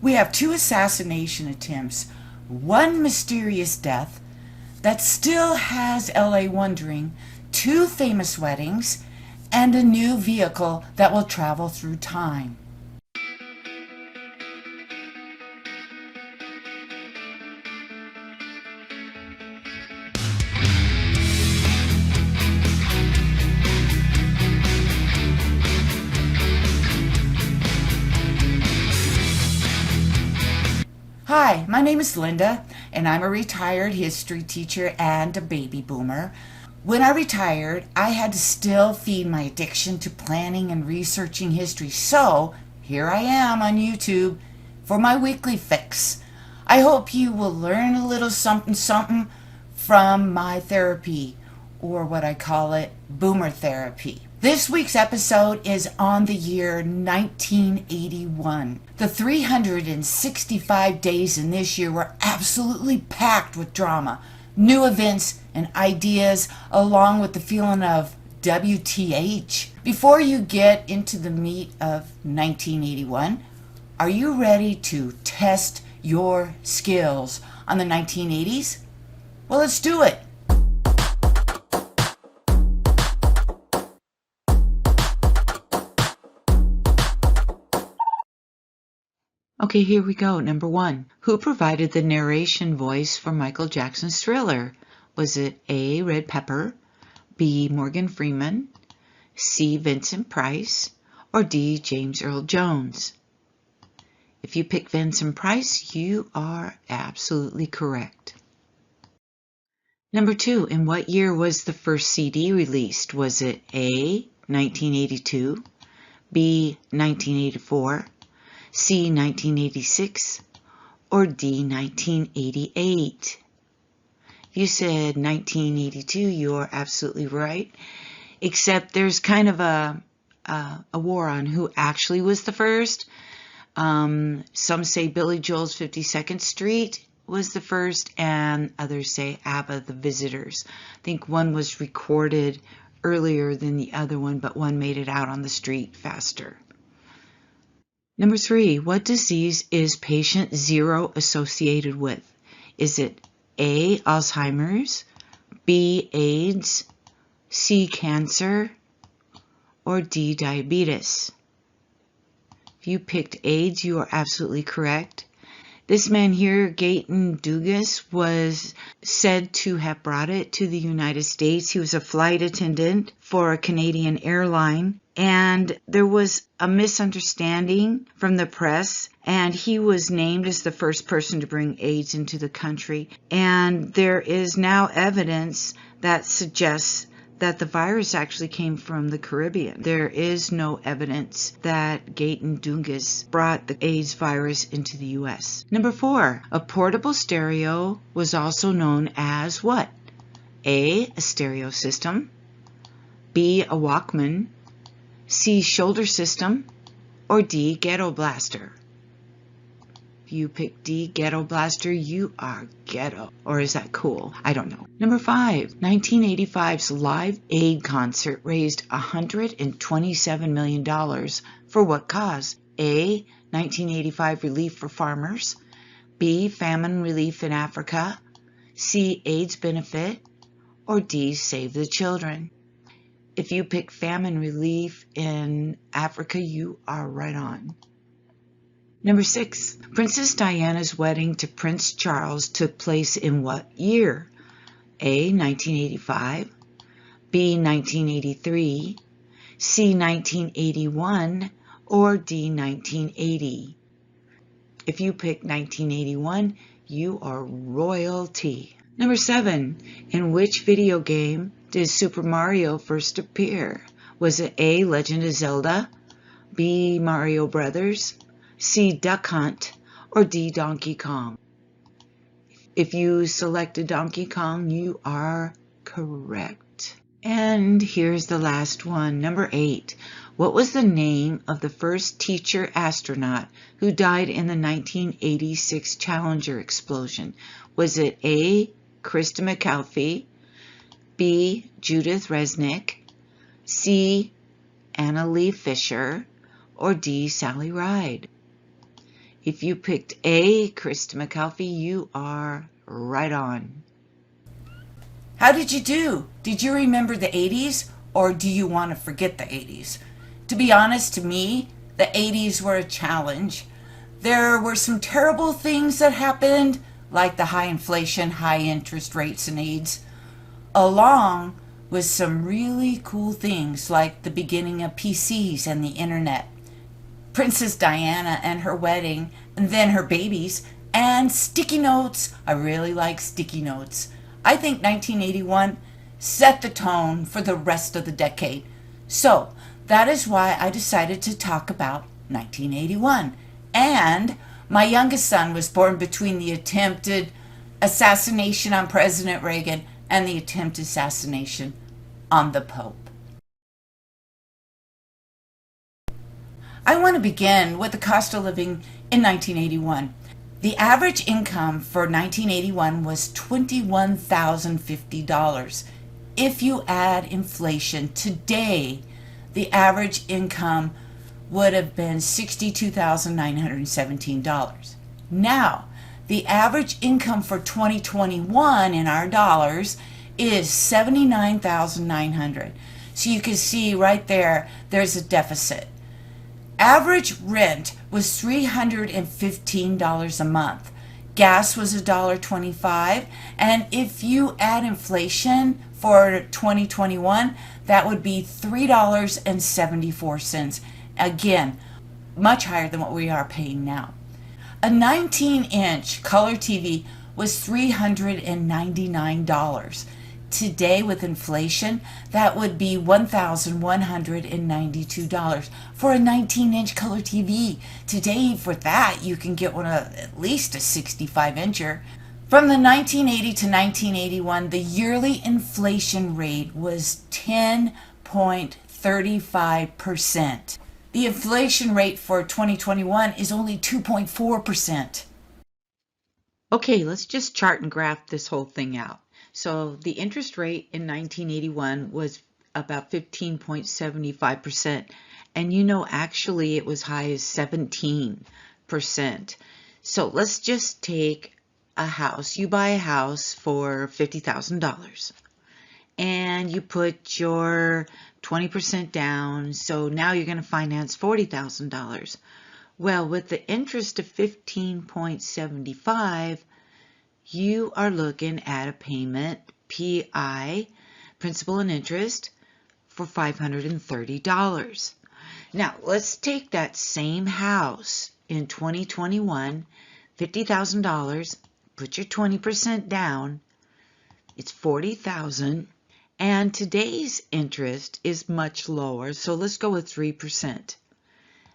We have two assassination attempts, one mysterious death that still has LA wondering, two famous weddings, and a new vehicle that will travel through time. Hi, my name is Linda, and I'm a retired history teacher and a baby boomer. When I retired, I had to still feed my addiction to planning and researching history, so here I am on YouTube for my weekly fix. I hope you will learn a little something something from my therapy, or what I call it, boomer therapy. This week's episode is on the year 1981. The 365 days in this year were absolutely packed with drama, new events, and ideas, along with the feeling of WTH. Before you get into the meat of 1981, are you ready to test your skills on the 1980s? Well, let's do it. Okay, here we go. Number 1. Who provided the narration voice for Michael Jackson's Thriller? Was it A. Red Pepper, B. Morgan Freeman, C. Vincent Price, or D. James Earl Jones? If you pick Vincent Price, you are absolutely correct. Number 2. In what year was the first CD released? Was it A. 1982, B. 1984, C. 1986, or D. 1988? If you said 1982, you're absolutely right, except there's kind of a war on who actually was the first. Some say Billy Joel's 52nd Street was the first, and others say ABBA, The Visitors. I think one was recorded earlier than the other one, but one made it out on the street faster. Number 3, what disease is patient 0 associated with? Is it A. Alzheimer's, B. AIDS, C. Cancer, or D. Diabetes? If you picked AIDS, you are absolutely correct. This man here, Gayton Dugas, was said to have brought it to the United States. He was a flight attendant for a Canadian airline, and there was a misunderstanding from the press, and he was named as the first person to bring AIDS into the country. And there is now evidence that suggests that the virus actually came from the Caribbean. There is no evidence that Gayton Dugas brought the AIDS virus into the U.S. Number 4, a portable stereo was also known as what? A stereo system, B, a Walkman, C, shoulder system, or D, ghetto blaster? If you pick D, ghetto blaster, you are ghetto. Or is that cool? I don't know. Number 5, 1985's Live Aid concert raised $127 million for what cause? A, 1985 relief for farmers, B, famine relief in Africa, C, AIDS benefit, or D, save the children? If you pick famine relief in Africa, you are right on. Number 6, Princess Diana's wedding to Prince Charles took place in what year? A, 1985, B, 1983, C, 1981, or D, 1980? If you pick 1981, you are royalty. Number 7, in which video game did Super Mario first appear? Was it A, Legend of Zelda, B, Mario Brothers, C, Duck Hunt, or D, Donkey Kong? If you selected Donkey Kong, you are correct. And here's the last one, number 8. What was the name of the first teacher astronaut who died in the 1986 Challenger explosion? Was it A, Krista McAuliffe, B, Judith Resnick, C, Anna Lee Fisher, or D, Sally Ride? If you picked A, Krista McAlfee, you are right on. How did you do? Did you remember the 80s or do you want to forget the 80s? To be honest, to me, the 80s were a challenge. There were some terrible things that happened, like the high inflation, high interest rates, and AIDS, along with some really cool things like the beginning of PCs and the internet, Princess Diana and her wedding, and then her babies, and sticky notes. I really like sticky notes. I think 1981 set the tone for the rest of the decade. So that is why I decided to talk about 1981. And my youngest son was born between the attempted assassination on President Reagan and the attempted assassination on the Pope. I want to begin with the cost of living in 1981. The average income for 1981 was $21,050. If you add inflation, today the average income would have been $62,917. Now, the average income for 2021 in our dollars is $79,900. So you can see right there, there's a deficit. Average rent was $315 a month. Gas was $1.25, and if you add inflation for 2021, that would be $3.74. Again, much higher than what we are paying now. A 19-inch color TV was $399. Today, with inflation, that would be $1,192 for a 19-inch color TV. Today, for that, you can get one of at least a 65-incher. From the 1980 to 1981, the yearly inflation rate was 10.35%. The inflation rate for 2021 is only 2.4%. Okay, let's just chart and graph this whole thing out. So the interest rate in 1981 was about 15.75%. And actually it was high as 17%. So let's just take a house. You buy a house for $50,000 and you put your 20% down. So now you're going to finance $40,000. Well, with the interest of 15.75, you are looking at a payment, PI, principal and interest, for $530. Now, let's take that same house in 2021, $50,000, put your 20% down, it's $40,000, and today's interest is much lower, so let's go with 3%.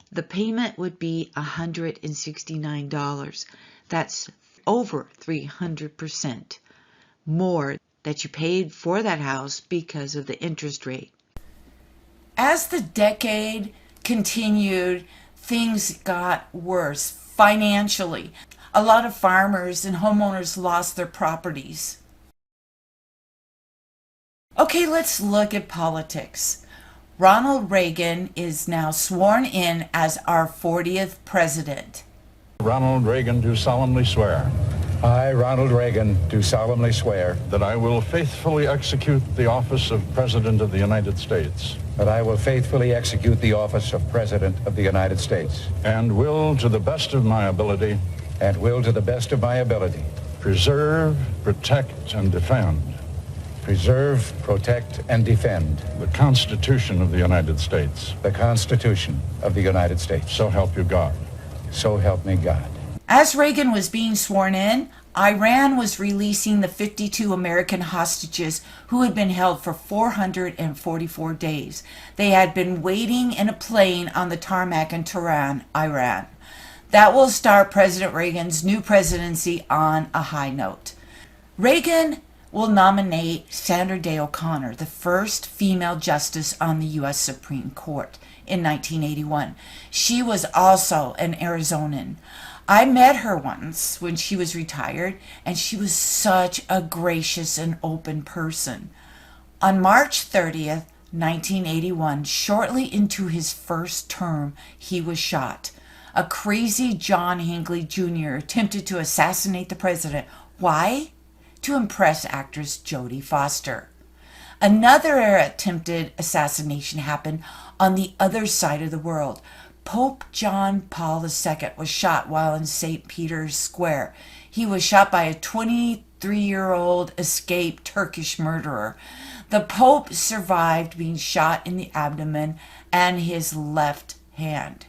The payment would be $169. That's over 300% more that you paid for that house because of the interest rate. As the decade continued, things got worse financially. A lot of farmers and homeowners lost their properties. Okay, let's look at politics. Ronald Reagan is now sworn in as our 40th president. Ronald Reagan do solemnly swear. I, Ronald Reagan, do solemnly swear That I will faithfully execute the office of President of the United States. that I will faithfully execute the office of President of the United States And will, to the best of my ability, and will, to the best of my ability, preserve, protect, and defend preserve, protect, and defend the Constitution of the United States. the Constitution of the United States. So help you God. So help me God. As Reagan was being sworn in, Iran was releasing the 52 American hostages who had been held for 444 days. They had been waiting in a plane on the tarmac in Tehran, Iran. That will start President Reagan's new presidency on a high note. Reagan will nominate Sandra Day O'Connor, the first female justice on the U.S. Supreme Court, in 1981. She was also an Arizonan. I met her once when she was retired, and she was such a gracious and open person. On March 30th, 1981, shortly into his first term, he was shot. A crazy John Hinckley Jr. attempted to assassinate the president. Why? To impress actress Jodie Foster. Another attempted assassination happened on the other side of the world. Pope John Paul II was shot while in St. Peter's Square. He was shot by a 23-year-old escaped Turkish murderer. The Pope survived being shot in the abdomen and his left hand.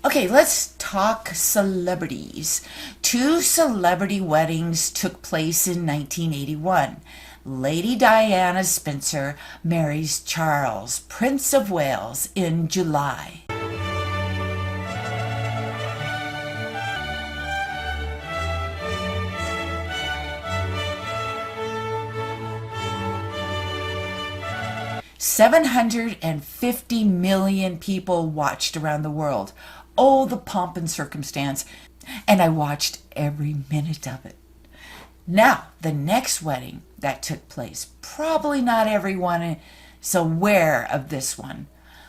Okay, let's talk celebrities. 2 celebrity weddings took place in 1981. Lady Diana Spencer marries Charles, Prince of Wales, in July. $750 million people watched around the world. Oh, the pomp and circumstance. And I watched every minute of it. Now, the next wedding that took place, probably not everyone is aware of this one.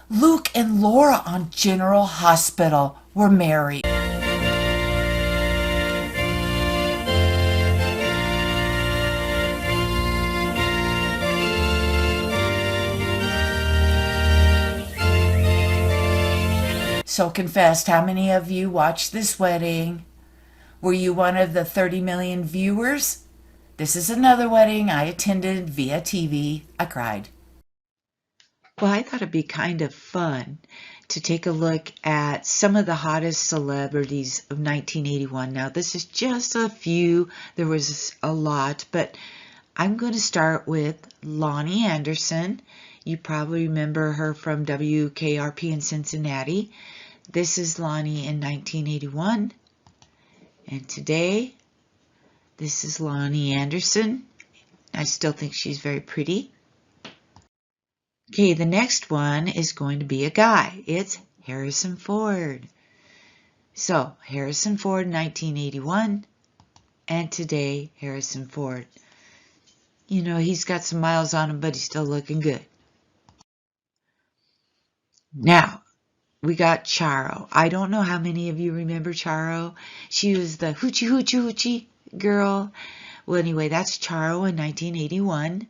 Luke and Laura on General Hospital were married. So confess, how many of you watched this wedding? Were you one of the 30 million viewers? This is another wedding I attended via TV. I cried. Well, I thought it'd be kind of fun to take a look at some of the hottest celebrities of 1981. Now, this is just a few. There was a lot, but I'm going to start with Lonnie Anderson. You probably remember her from WKRP in Cincinnati. This is Lonnie in 1981. And today, this is Lonnie Anderson. I still think she's very pretty. Okay, the next one is going to be a guy. It's Harrison Ford. So, Harrison Ford, 1981. And today, Harrison Ford. You know, he's got some miles on him, but he's still looking good. Now, we got Charo. I don't know how many of you remember Charo. She was the hoochie hoochie hoochie girl. Well, anyway, that's Charo in 1981.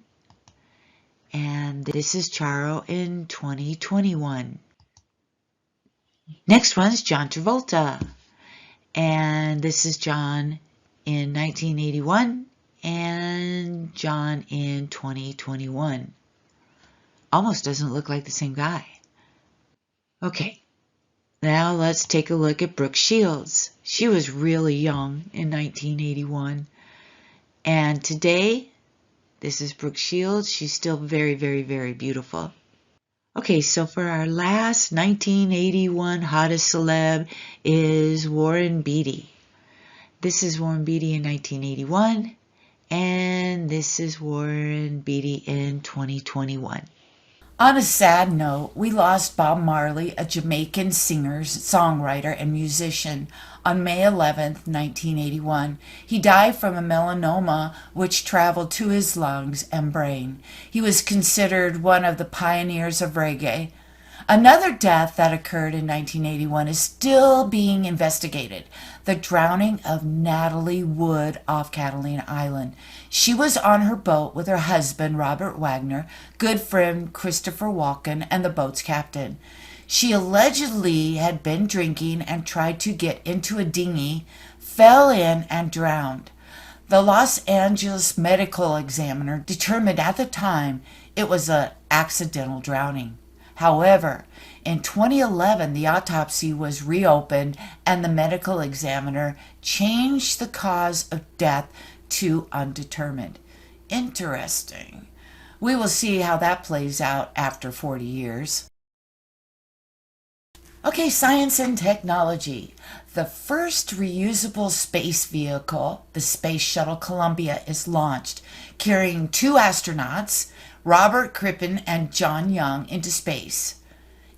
And this is Charo in 2021. Next one's John Travolta. And this is John in 1981 and John in 2021. Almost doesn't look like the same guy. Okay, now let's take a look at Brooke Shields. She was really young in 1981. And today, this is Brooke Shields. She's still very, very, very beautiful. Okay, so for our last 1981 hottest celeb is Warren Beatty. This is Warren Beatty in 1981. And this is Warren Beatty in 2021. On a sad note, we lost Bob Marley, a Jamaican singer, songwriter, and musician, on May 11th, 1981. He died from a melanoma which traveled to his lungs and brain. He was considered one of the pioneers of reggae. Another death that occurred in 1981 is still being investigated: the drowning of Natalie Wood off Catalina Island. She was on her boat with her husband, Robert Wagner, good friend Christopher Walken, and the boat's captain. She allegedly had been drinking and tried to get into a dinghy, fell in, and drowned. The Los Angeles medical examiner determined at the time it was an accidental drowning. However, in 2011, the autopsy was reopened and the medical examiner changed the cause of death to undetermined. Interesting. We will see how that plays out after 40 years. Okay, science and technology. The first reusable space vehicle, the Space Shuttle Columbia, is launched, carrying 2 astronauts, Robert Crippen and John Young, into space.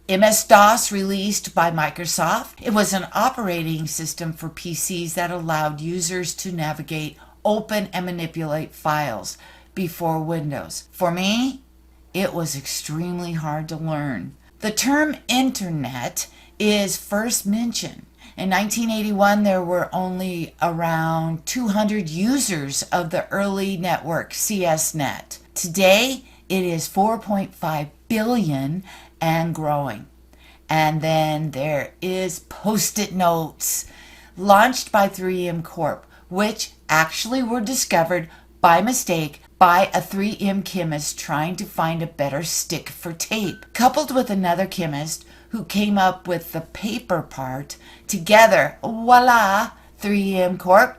MS-DOS, released by Microsoft. It was an operating system for PCs that allowed users to navigate, open, and manipulate files before Windows. For me, it was extremely hard to learn. The term internet is first mentioned. In 1981, there were only around 200 users of the early network CSNet. Today, it is 4.5 billion and growing. And then there is Post-it notes, launched by 3M Corp., which actually were discovered by mistake by a 3M chemist trying to find a better stick for tape. Coupled with another chemist who came up with the paper part, together, voila, 3M Corp.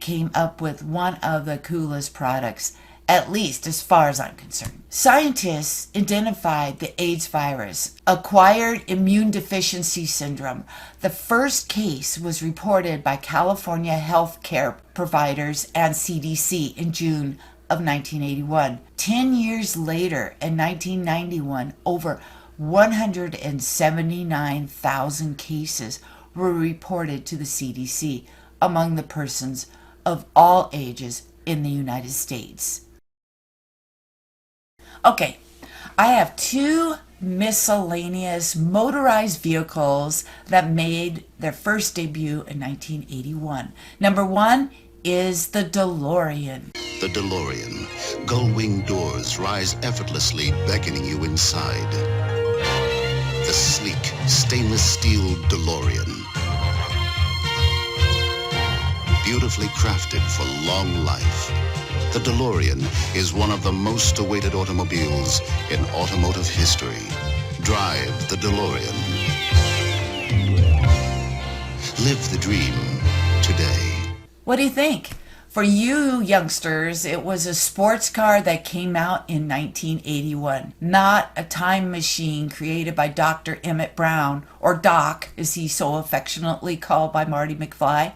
Came up with one of the coolest products, at least as far as I'm concerned. Scientists identified the AIDS virus, acquired immune deficiency syndrome. The first case was reported by California healthcare providers and CDC in June of 1981. 10 years later, in 1991, over 179,000 cases were reported to the CDC among the persons of all ages in the United States. Okay, I have two miscellaneous motorized vehicles that made their first debut in 1981. Number one is the DeLorean. The DeLorean. Gull-wing doors rise effortlessly, beckoning you inside. The sleek, stainless steel DeLorean. Beautifully crafted for long life. The DeLorean is one of the most awaited automobiles in automotive history. Drive the DeLorean. Live the dream today. What do you think? For you youngsters, it was a sports car that came out in 1981, not a time machine created by Dr. Emmett Brown, or Doc, as he's so affectionately called by Marty McFly.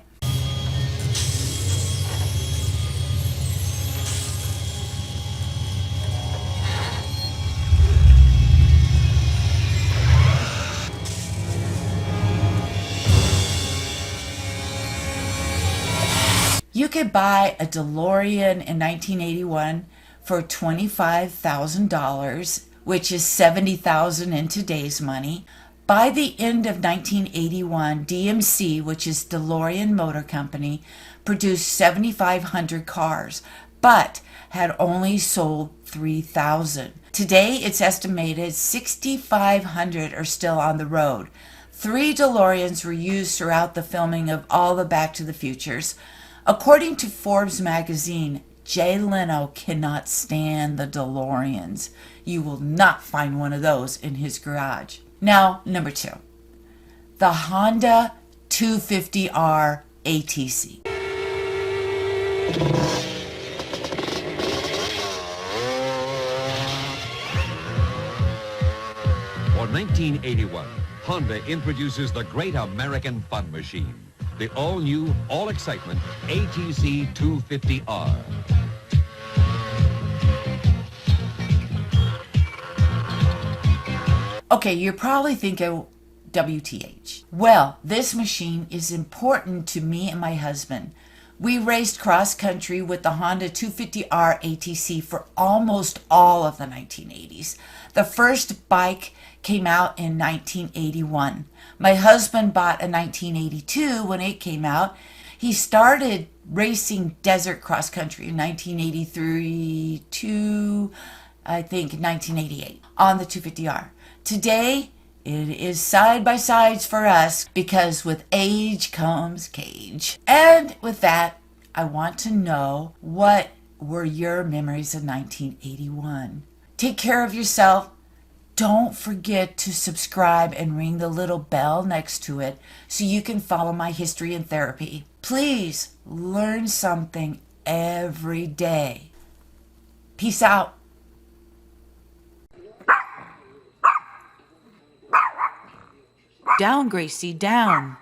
You could buy a DeLorean in 1981 for $25,000, which is $70,000 in today's money. By the end of 1981, DMC, which is DeLorean Motor Company, produced 7,500 cars, but had only sold 3,000. Today, it's estimated 6,500 are still on the road. 3 DeLoreans were used throughout the filming of all the Back to the Futures. According to Forbes magazine, Jay Leno cannot stand the DeLoreans. You will not find one of those in his garage. Now, number 2, the Honda 250R ATC. For 1981, Honda introduces the great American fun machine. The all-new, all-excitement ATC 250R. Okay, you're probably thinking, WTH. Well, this machine is important to me and my husband. We raced cross-country with the Honda 250R ATC for almost all of the 1980s. The first bike came out in 1981. My husband bought a 1982 when it came out. He started racing desert cross-country in 1983 to, I think, 1988 on the 250R. Today, it is side-by-sides for us because with age comes cage. And with that, I want to know, what were your memories of 1981? Take care of yourself. Don't forget to subscribe and ring the little bell next to it so you can follow my history and therapy. Please learn something every day. Peace out. Down, Gracie, down.